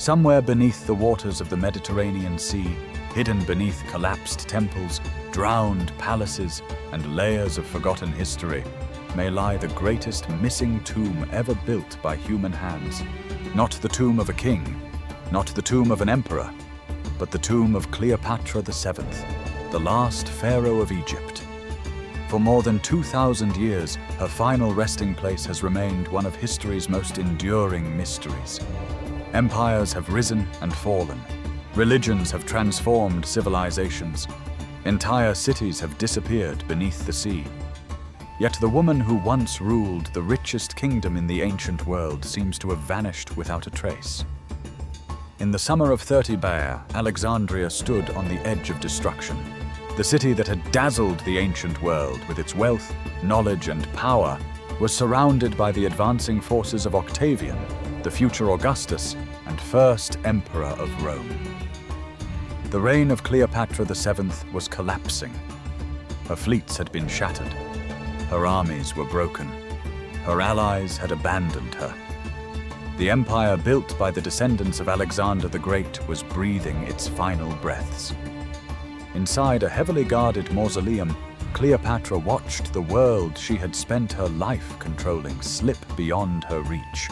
Somewhere beneath the waters of the Mediterranean Sea, hidden beneath collapsed temples, drowned palaces, and layers of forgotten history, may lie the greatest missing tomb ever built by human hands. Not the tomb of a king, not the tomb of an emperor, but the tomb of Cleopatra VII, the last pharaoh of Egypt. For more than 2,000 years, her final resting place has remained one of history's most enduring mysteries. Empires have risen and fallen. Religions have transformed civilizations. Entire cities have disappeared beneath the sea. Yet the woman who once ruled the richest kingdom in the ancient world seems to have vanished without a trace. In the summer of 30 Baer, Alexandria stood on the edge of destruction. The city that had dazzled the ancient world with its wealth, knowledge, and power was surrounded by the advancing forces of Octavian, the future Augustus, and first emperor of Rome. The reign of Cleopatra VII was collapsing. Her fleets had been shattered. Her armies were broken. Her allies had abandoned her. The empire built by the descendants of Alexander the Great was breathing its final breaths. Inside a heavily guarded mausoleum, Cleopatra watched the world she had spent her life controlling slip beyond her reach.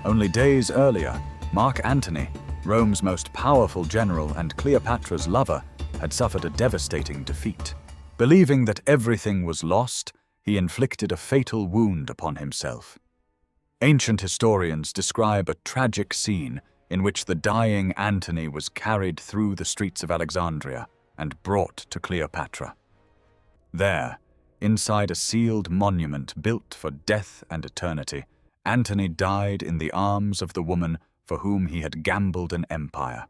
Only days earlier, Mark Antony, Rome's most powerful general and Cleopatra's lover, had suffered a devastating defeat. Believing that everything was lost, he inflicted a fatal wound upon himself. Ancient historians describe a tragic scene in which the dying Antony was carried through the streets of Alexandria and brought to Cleopatra. There, inside a sealed monument built for death and eternity, Antony died in the arms of the woman for whom he had gambled an empire.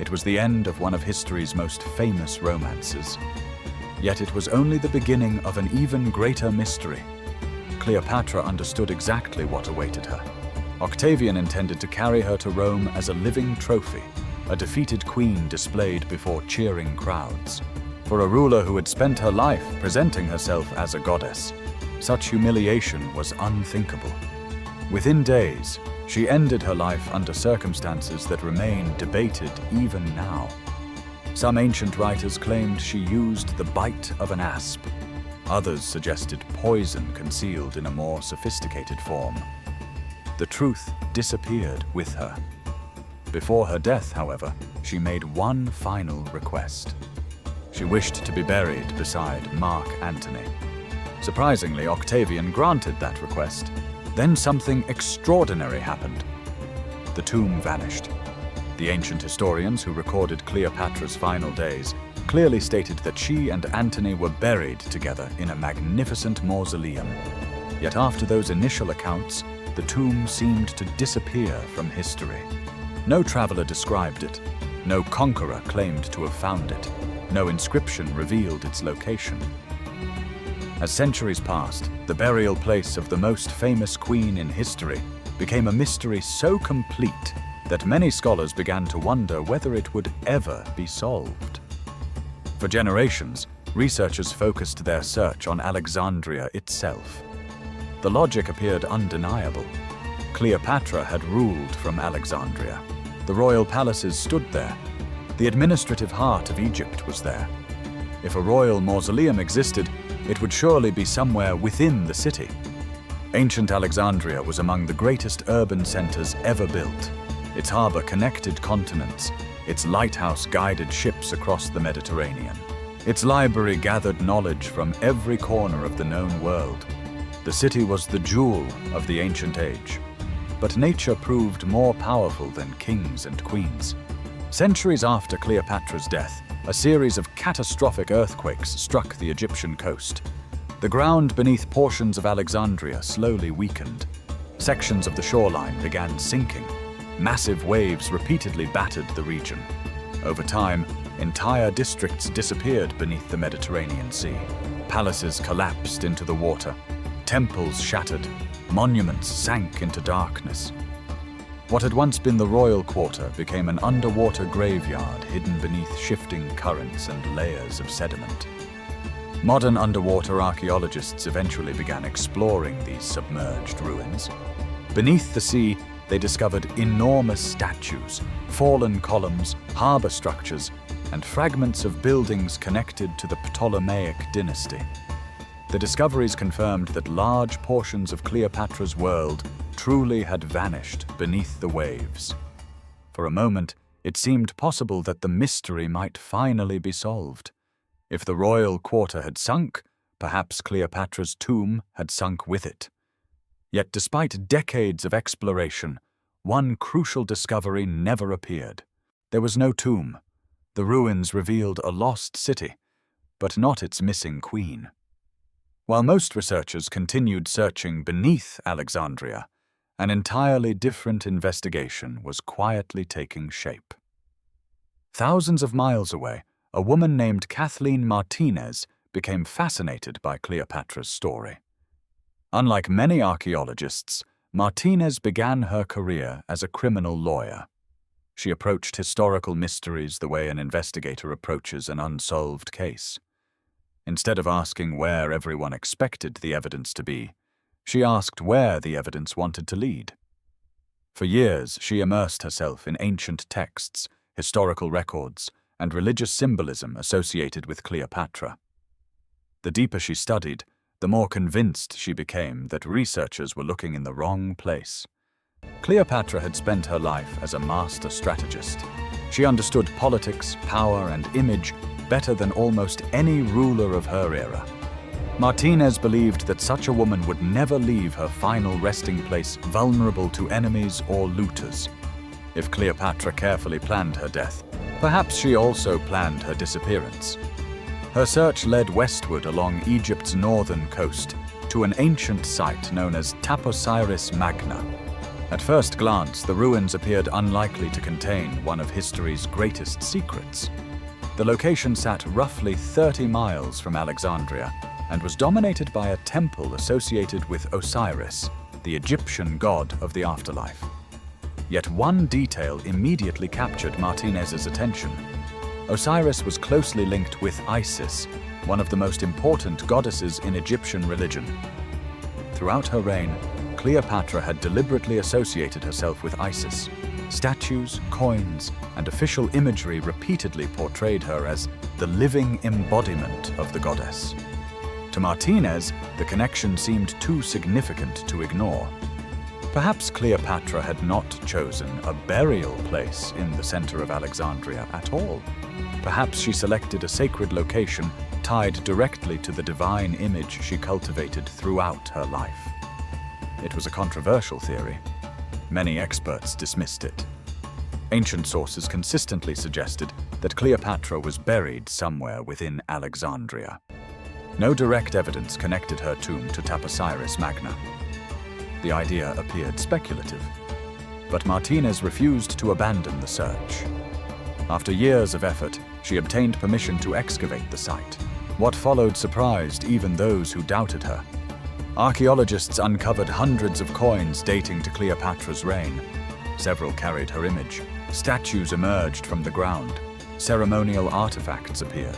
It was the end of one of history's most famous romances. Yet it was only the beginning of an even greater mystery. Cleopatra understood exactly what awaited her. Octavian intended to carry her to Rome as a living trophy, a defeated queen displayed before cheering crowds. For a ruler who had spent her life presenting herself as a goddess, such humiliation was unthinkable. Within days, she ended her life under circumstances that remain debated even now. Some ancient writers claimed she used the bite of an asp. Others suggested poison concealed in a more sophisticated form. The truth disappeared with her. Before her death, however, she made one final request. She wished to be buried beside Mark Antony. Surprisingly, Octavian granted that request. Then something extraordinary happened. The tomb vanished. The ancient historians who recorded Cleopatra's final days clearly stated that she and Antony were buried together in a magnificent mausoleum. Yet after those initial accounts, the tomb seemed to disappear from history. No traveler described it. No conqueror claimed to have found it. No inscription revealed its location. As centuries passed, the burial place of the most famous queen in history became a mystery so complete that many scholars began to wonder whether it would ever be solved. For generations, researchers focused their search on Alexandria itself. The logic appeared undeniable. Cleopatra had ruled from Alexandria. The royal palaces stood there. The administrative heart of Egypt was there. If a royal mausoleum existed, it would surely be somewhere within the city. Ancient Alexandria was among the greatest urban centers ever built. Its harbor connected continents. Its lighthouse guided ships across the Mediterranean. Its library gathered knowledge from every corner of the known world. The city was the jewel of the ancient age. But nature proved more powerful than kings and queens. Centuries after Cleopatra's death, a series of catastrophic earthquakes struck the Egyptian coast. The ground beneath portions of Alexandria slowly weakened. Sections of the shoreline began sinking. Massive waves repeatedly battered the region. Over time, entire districts disappeared beneath the Mediterranean Sea. Palaces collapsed into the water. Temples shattered. Monuments sank into darkness. What had once been the royal quarter became an underwater graveyard hidden beneath shifting currents and layers of sediment. Modern underwater archaeologists eventually began exploring these submerged ruins. Beneath the sea, they discovered enormous statues, fallen columns, harbor structures, and fragments of buildings connected to the Ptolemaic dynasty. The discoveries confirmed that large portions of Cleopatra's world truly had vanished beneath the waves. For a moment, it seemed possible that the mystery might finally be solved. If the royal quarter had sunk, perhaps Cleopatra's tomb had sunk with it. Yet despite decades of exploration, one crucial discovery never appeared. There was no tomb. The ruins revealed a lost city, but not its missing queen. While most researchers continued searching beneath Alexandria, an entirely different investigation was quietly taking shape. Thousands of miles away, a woman named Kathleen Martinez became fascinated by Cleopatra's story. Unlike many archaeologists, Martinez began her career as a criminal lawyer. She approached historical mysteries the way an investigator approaches an unsolved case. Instead of asking where everyone expected the evidence to be, she asked where the evidence wanted to lead. For years, she immersed herself in ancient texts, historical records, and religious symbolism associated with Cleopatra. The deeper she studied, the more convinced she became that researchers were looking in the wrong place. Cleopatra had spent her life as a master strategist. She understood politics, power, and image better than almost any ruler of her era. Martinez believed that such a woman would never leave her final resting place vulnerable to enemies or looters. If Cleopatra carefully planned her death, perhaps she also planned her disappearance. Her search led westward along Egypt's northern coast to an ancient site known as Taposiris Magna. At first glance, the ruins appeared unlikely to contain one of history's greatest secrets. The location sat roughly 30 miles from Alexandria and was dominated by a temple associated with Osiris, the Egyptian god of the afterlife. Yet one detail immediately captured Martinez's attention. Osiris was closely linked with Isis, one of the most important goddesses in Egyptian religion. Throughout her reign, Cleopatra had deliberately associated herself with Isis. Statues, coins, and official imagery repeatedly portrayed her as the living embodiment of the goddess. To Martinez, the connection seemed too significant to ignore. Perhaps Cleopatra had not chosen a burial place in the center of Alexandria at all. Perhaps she selected a sacred location tied directly to the divine image she cultivated throughout her life. It was a controversial theory. Many experts dismissed it. Ancient sources consistently suggested that Cleopatra was buried somewhere within Alexandria. No direct evidence connected her tomb to Taposiris Magna. The idea appeared speculative, but Martinez refused to abandon the search. After years of effort, she obtained permission to excavate the site. What followed surprised even those who doubted her. Archaeologists uncovered hundreds of coins dating to Cleopatra's reign. Several carried her image. Statues emerged from the ground. Ceremonial artifacts appeared.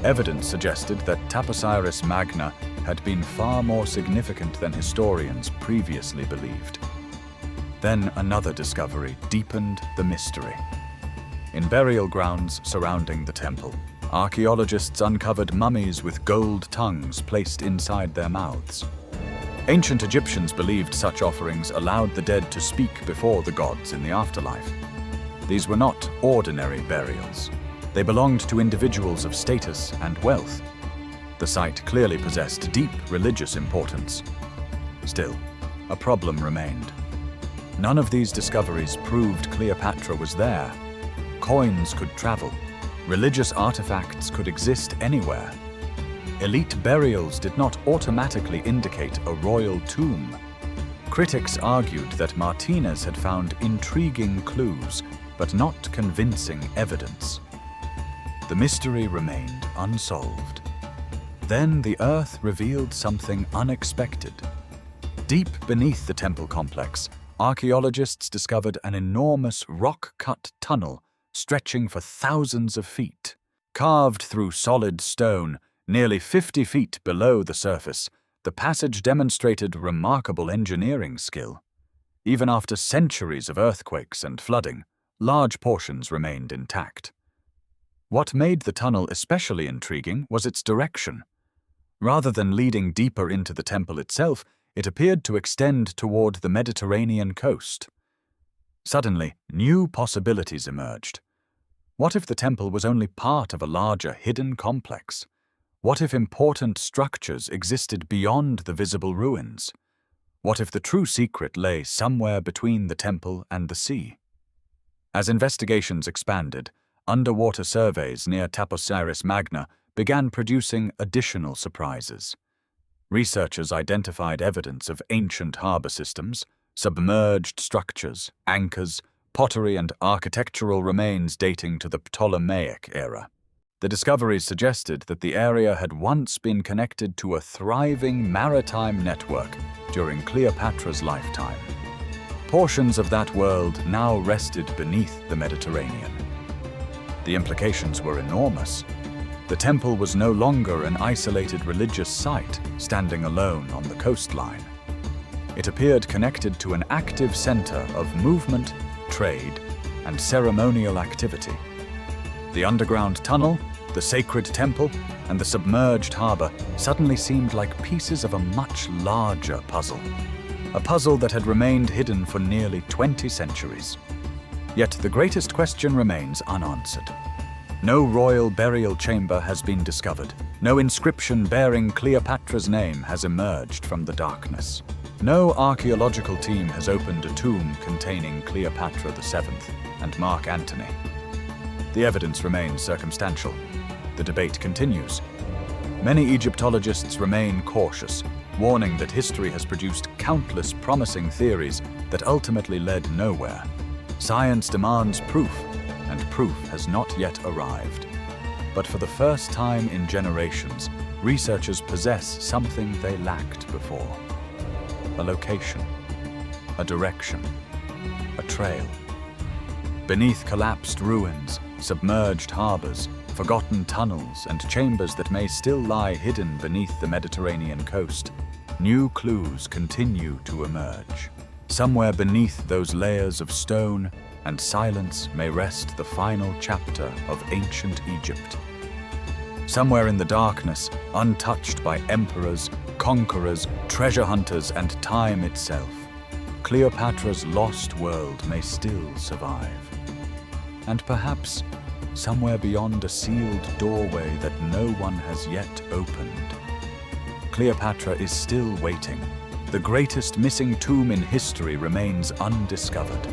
Evidence suggested that Taposiris Magna had been far more significant than historians previously believed. Then another discovery deepened the mystery. In burial grounds surrounding the temple, archaeologists uncovered mummies with gold tongues placed inside their mouths. Ancient Egyptians believed such offerings allowed the dead to speak before the gods in the afterlife. These were not ordinary burials. They belonged to individuals of status and wealth. The site clearly possessed deep religious importance. Still, a problem remained. None of these discoveries proved Cleopatra was there. Coins could travel. Religious artifacts could exist anywhere. Elite burials did not automatically indicate a royal tomb. Critics argued that Martinez had found intriguing clues, but not convincing evidence. The mystery remained unsolved. Then the earth revealed something unexpected. Deep beneath the temple complex, archaeologists discovered an enormous rock-cut tunnel stretching for thousands of feet. Carved through solid stone, nearly 50 feet below the surface, the passage demonstrated remarkable engineering skill. Even after centuries of earthquakes and flooding, large portions remained intact. What made the tunnel especially intriguing was its direction. Rather than leading deeper into the temple itself, it appeared to extend toward the Mediterranean coast. Suddenly, new possibilities emerged. What if the temple was only part of a larger hidden complex? What if important structures existed beyond the visible ruins? What if the true secret lay somewhere between the temple and the sea? As investigations expanded, underwater surveys near Taposiris Magna began producing additional surprises. Researchers identified evidence of ancient harbor systems, submerged structures, anchors, pottery, and architectural remains dating to the Ptolemaic era. The discoveries suggested that the area had once been connected to a thriving maritime network during Cleopatra's lifetime. Portions of that world now rested beneath the Mediterranean. The implications were enormous. The temple was no longer an isolated religious site standing alone on the coastline. It appeared connected to an active center of movement, trade, and ceremonial activity. The underground tunnel, the sacred temple, and the submerged harbor suddenly seemed like pieces of a much larger puzzle. A puzzle that had remained hidden for nearly 20 centuries. Yet the greatest question remains unanswered. No royal burial chamber has been discovered. No inscription bearing Cleopatra's name has emerged from the darkness. No archaeological team has opened a tomb containing Cleopatra VII and Mark Antony. The evidence remains circumstantial. The debate continues. Many Egyptologists remain cautious, warning that history has produced countless promising theories that ultimately led nowhere. Science demands proof, and proof has not yet arrived. But for the first time in generations, researchers possess something they lacked before. A location, a direction, a trail. Beneath collapsed ruins, submerged harbors, forgotten tunnels, and chambers that may still lie hidden beneath the Mediterranean coast, new clues continue to emerge. Somewhere beneath those layers of stone and silence may rest the final chapter of ancient Egypt. Somewhere in the darkness, untouched by emperors, conquerors, treasure hunters, and time itself, Cleopatra's lost world may still survive. And perhaps, somewhere beyond a sealed doorway that no one has yet opened, Cleopatra is still waiting. The greatest missing tomb in history remains undiscovered.